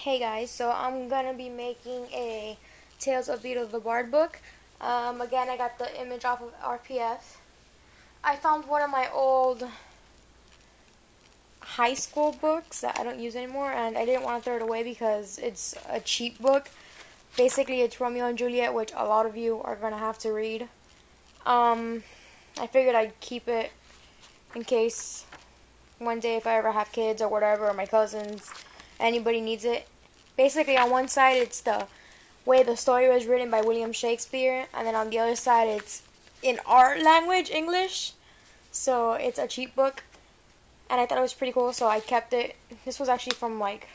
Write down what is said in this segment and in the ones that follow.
Hey guys, so I'm gonna be making a Tales of Beedle the Bard book. Again, I got the image off of RPF. I found one of my old high school books that I don't use anymore, and I didn't want to throw it away because it's a cheap book. Basically, it's Romeo and Juliet, which a lot of you are gonna have to read. I figured I'd keep it in case one day if I ever have kids or whatever, or my cousins, anybody needs it. Basically, on one side, it's the way the story was written by William Shakespeare, and then on the other side, it's in our language, English. So it's a cheap book, and I thought it was pretty cool, so I kept it. This was actually from like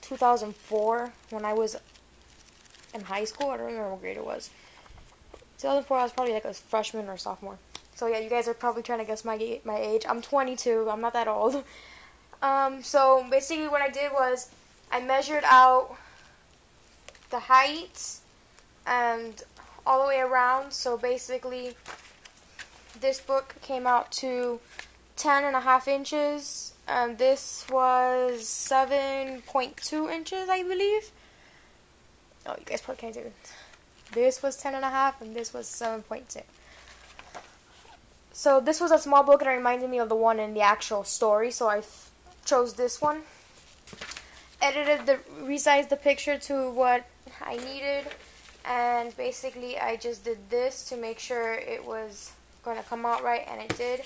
2004 when I was in high school. I don't remember what grade it was. 2004, I was probably like a freshman or sophomore. So yeah, you guys are probably trying to guess my age. I'm 22. I'm not that old. So basically, what I did was I measured out the height and all the way around. So basically, this book came out to 10.5 inches, and this was 7.2 inches, I believe. Oh, you guys probably can't do it. This was 10.5, and this was 7.2. So this was a small book, and it reminded me of the one in the actual story, so I chose this one. Resized the picture to what I needed, and basically I just did this to make sure it was going to come out right, and it did.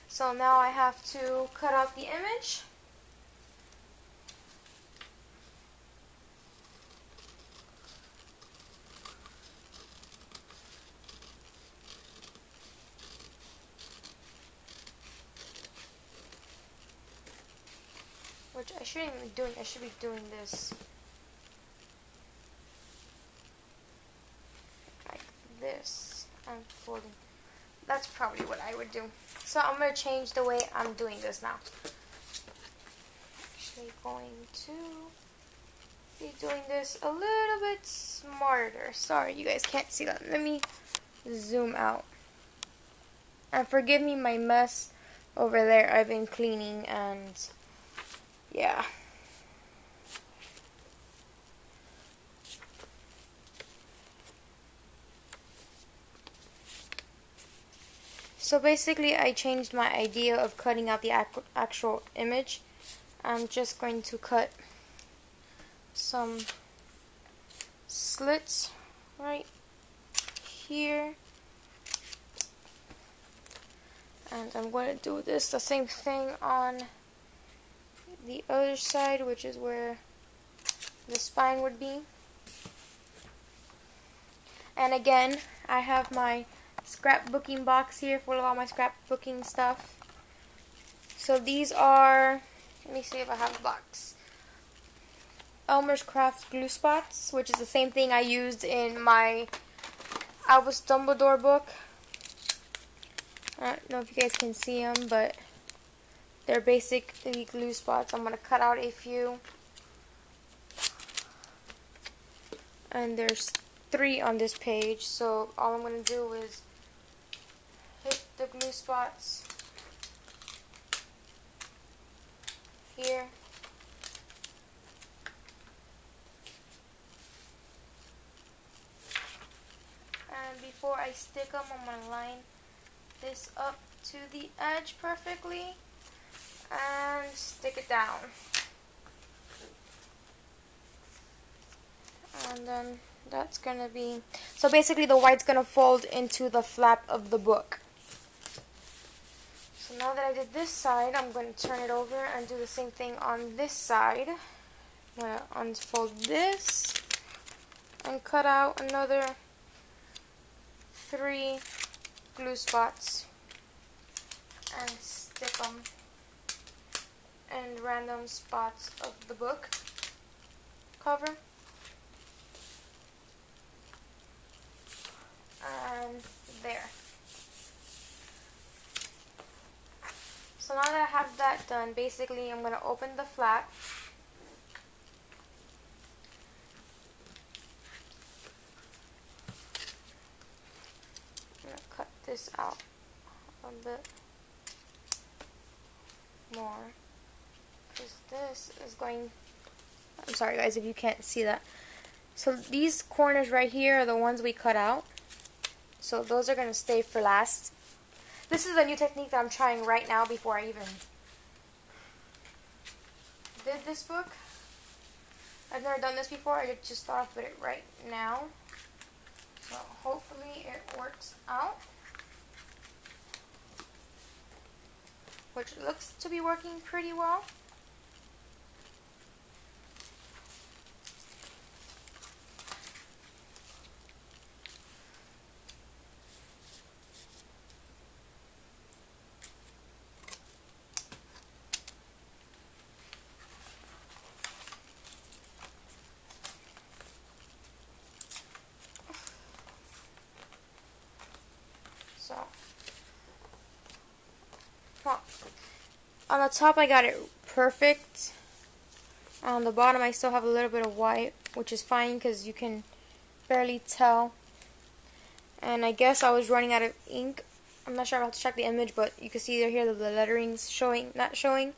So now I have to cut out the image. Which I shouldn't even be doing. I should be doing this like this and folding. That's probably what I would do. So I'm going to change the way I'm doing this now. Actually going to be doing this a little bit smarter. Sorry, you guys can't see that. Let me zoom out. And forgive me my mess over there. I've been cleaning and yeah. So basically I changed my idea of cutting out the actual image. I'm just going to cut some slits right here. And I'm going to do the same thing on the other side, which is where the spine would be. And again, I have my scrapbooking box here full of all my scrapbooking stuff. So these are, let me see if I have a box. Elmer's Craft glue spots, which is the same thing I used in my Albus Dumbledore book. I don't know if you guys can see them, but they're basically glue spots. I'm going to cut out a few. And there's 3 on this page, so all I'm going to do is hit the glue spots here. And before I stick them, I'm going to line this up to the edge perfectly and stick it down. And then that's going to be, so basically the white's going to fold into the flap of the book. So now that I did this side, I'm going to turn it over and do the same thing on this side. I'm going to unfold this and cut out another 3 glue spots and stick them in random spots of the book cover. And there. So now that I have that done, basically I'm going to open the flap. I'm going to cut this out a bit more, because this is going I'm sorry guys if you can't see that. So these corners right here are the ones we cut out. So those are going to stay for last. This is a new technique that I'm trying right now before I even did this book. I've never done this before. I just thought I'd put it right now. So hopefully it works out. Which looks to be working pretty well. So, well, on the top I got it perfect. On the bottom I still have a little bit of white, which is fine because you can barely tell. And I guess I was running out of ink. I'm not sure, I'll have to check the image, but you can see here the lettering's showing, not showing.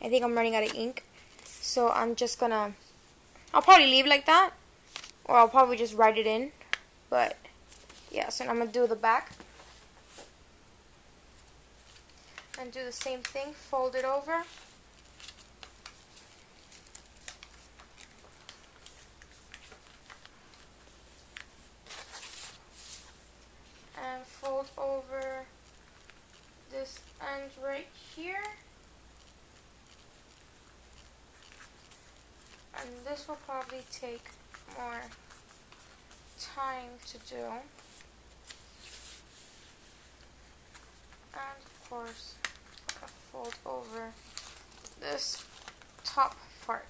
I think I'm running out of ink. So I'm just gonna, I'll probably leave it like that, or I'll probably just write it in. But yeah, so I'm gonna do the back. And do the same thing, fold it over. And fold over this end right here. And this will probably take more time to do. And of course, I'm gonna fold over this top part.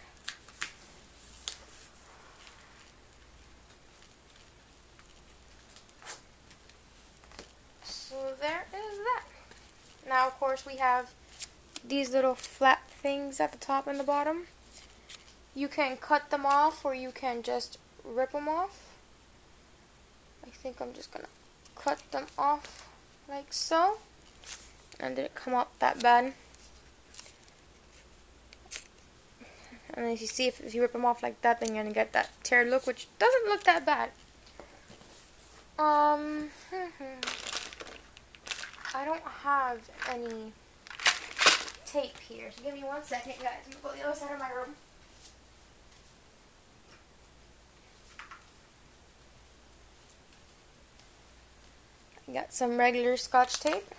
So there is that. Now of course we have these little flat things at the top and the bottom. You can cut them off or you can just rip them off. I think I'm just gonna cut them off like so. And didn't come out that bad. And as you see, if you rip them off like that, then you're gonna get that tear look, which doesn't look that bad. I don't have any tape here, so give me 1 second, guys. I'm gonna go to the other side of my room. I got some regular Scotch tape.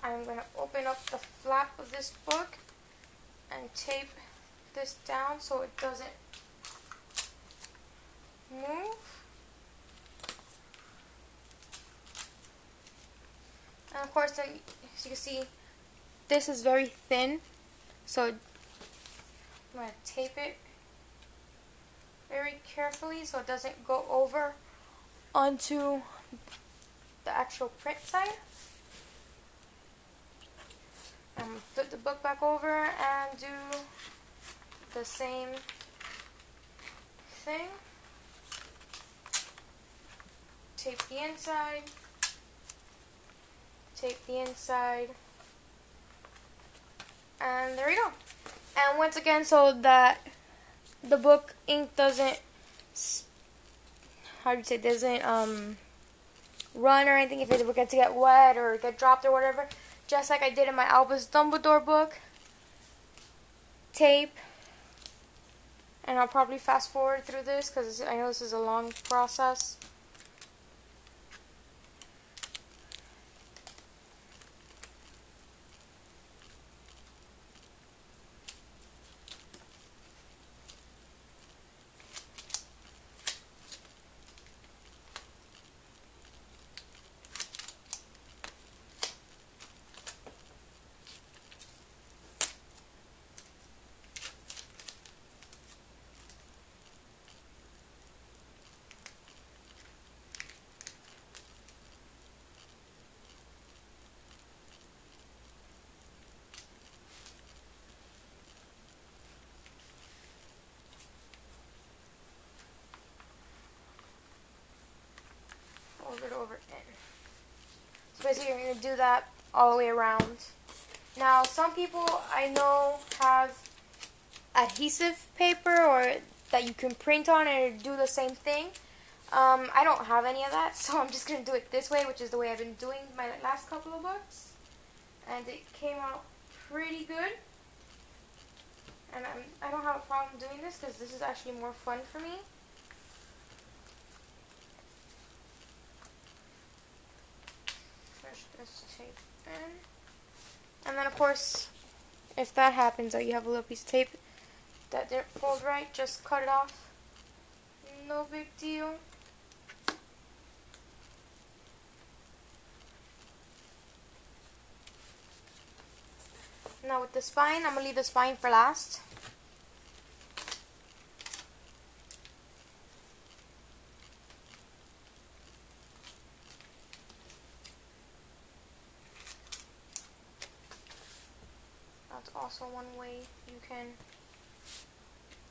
I'm going to open up the flap of this book and tape this down so it doesn't move. And of course, then, as you can see, this is very thin, so I'm going to tape it very carefully so it doesn't go over onto the actual print side. Flip the book back over and do the same thing. Tape the inside, tape the inside, and there we go. And once again, so that the book ink doesn't, how do you say, doesn't run or anything if it gets to get wet or get dropped or whatever. Just like I did in my Albus Dumbledore book. Tape. And I'll probably fast forward through this because I know this is a long process. Fold it over in. So basically you're going to do that all the way around. Now some people I know have adhesive paper or that you can print on and do the same thing. I don't have any of that, so I'm just going to do it this way, which is the way I've been doing my last couple of books. And it came out pretty good. And I don't have a problem doing this because this is actually more fun for me. Push this tape in. And then of course, if that happens, that you have a little piece of tape that didn't fold right, just cut it off. No big deal. Now with the spine, I'm going to leave the spine for last. That's also one way you can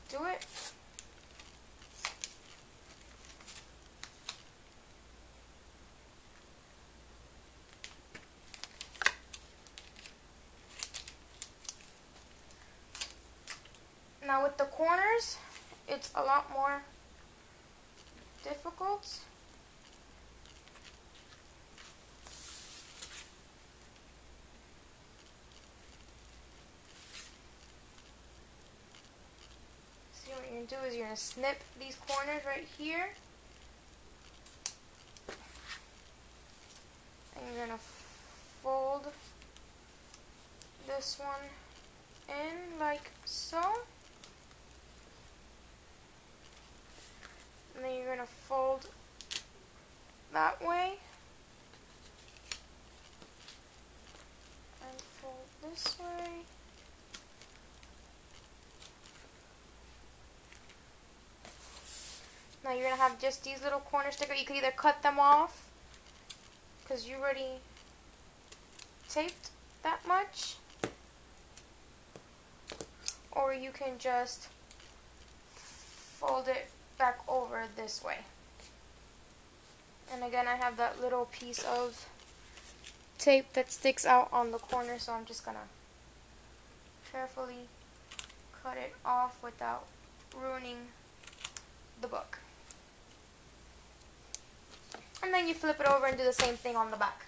do it. Now with the corners, it's a lot more difficult. See, what you're going to do is you're going to snip these corners right here. And you're going to fold this one in like so. And then you're going to fold that way. And fold this way. Now you're going to have just these little corner stickers. You can either cut them off because you already taped that much. Or you can just fold it back over this way. And again, I have that little piece of tape that sticks out on the corner, so I'm just gonna carefully cut it off without ruining the book. And then you flip it over and do the same thing on the back.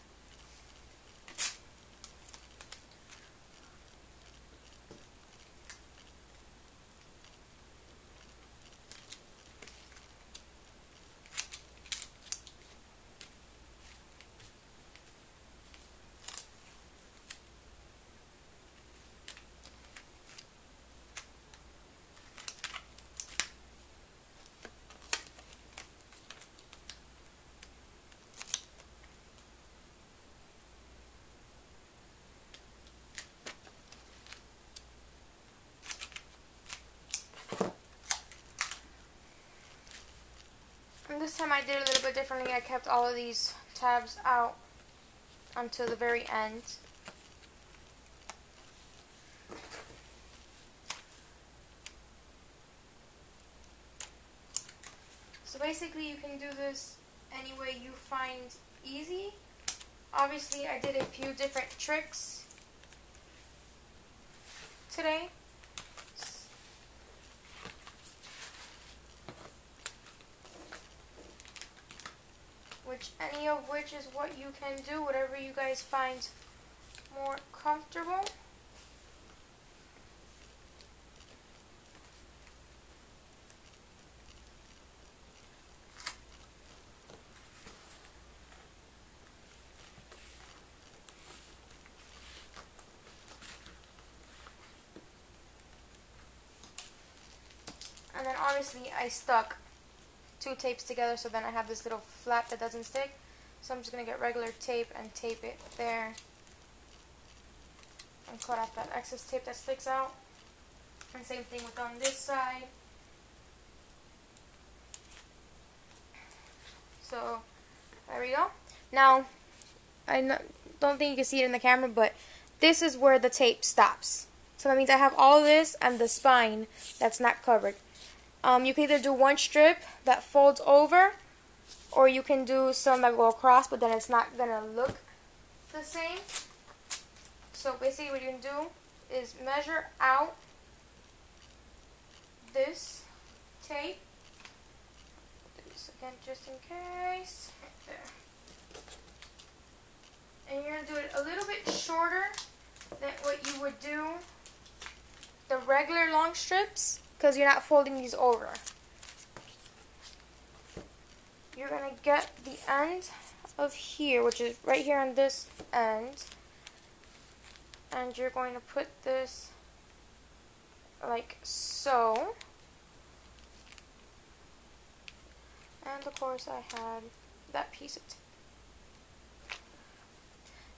And this time I did it a little bit differently. I kept all of these tabs out until the very end. So basically you can do this any way you find easy. Obviously I did a few different tricks today. Any of which is what you can do, whatever you guys find more comfortable. And then obviously I stuck two tapes together, so then I have this little flap that doesn't stick. So I'm just going to get regular tape and tape it there and cut off that excess tape that sticks out. And same thing with on this side. So there we go. Now don't think you can see it in the camera, but this is where the tape stops. So that means I have all of this and the spine that's not covered. You can either do one strip that folds over, or you can do some that go across, but then it's not going to look the same. So basically what you can do is measure out this tape. Do this again just in case. Right there. And you're going to do it a little bit shorter than what you would do the regular long strips, because you're not folding these over. You're going to get the end of here, which is right here on this end, and you're going to put this like so. And of course I had that piece of tape.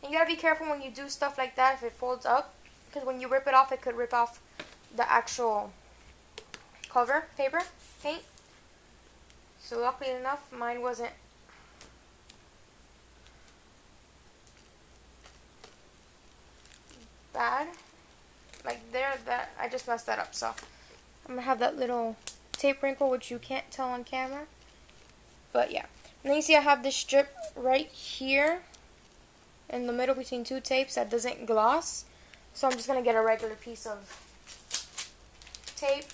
And you gotta be careful when you do stuff like that if it folds up, because when you rip it off, it could rip off the actual cover paper paint. So luckily enough, mine wasn't bad. Like there, that I just messed that up. So I'm gonna have that little tape wrinkle, which you can't tell on camera. But yeah, and then you see I have this strip right here in the middle between two tapes that doesn't gloss. So I'm just gonna get a regular piece of tape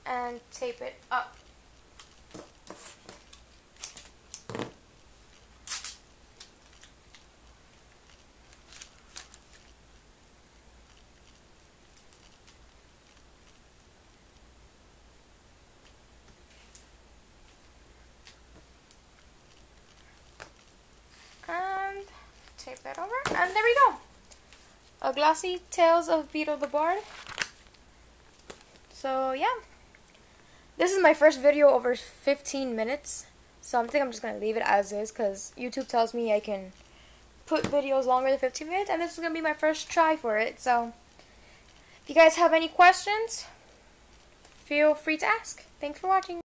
and tape it up. And tape that over, and there we go. A glossy Tales of Beedle the Bard. So yeah, this is my first video over 15 minutes, so I think I'm just going to leave it as is, because YouTube tells me I can put videos longer than 15 minutes, and this is going to be my first try for it. So if you guys have any questions, feel free to ask. Thanks for watching.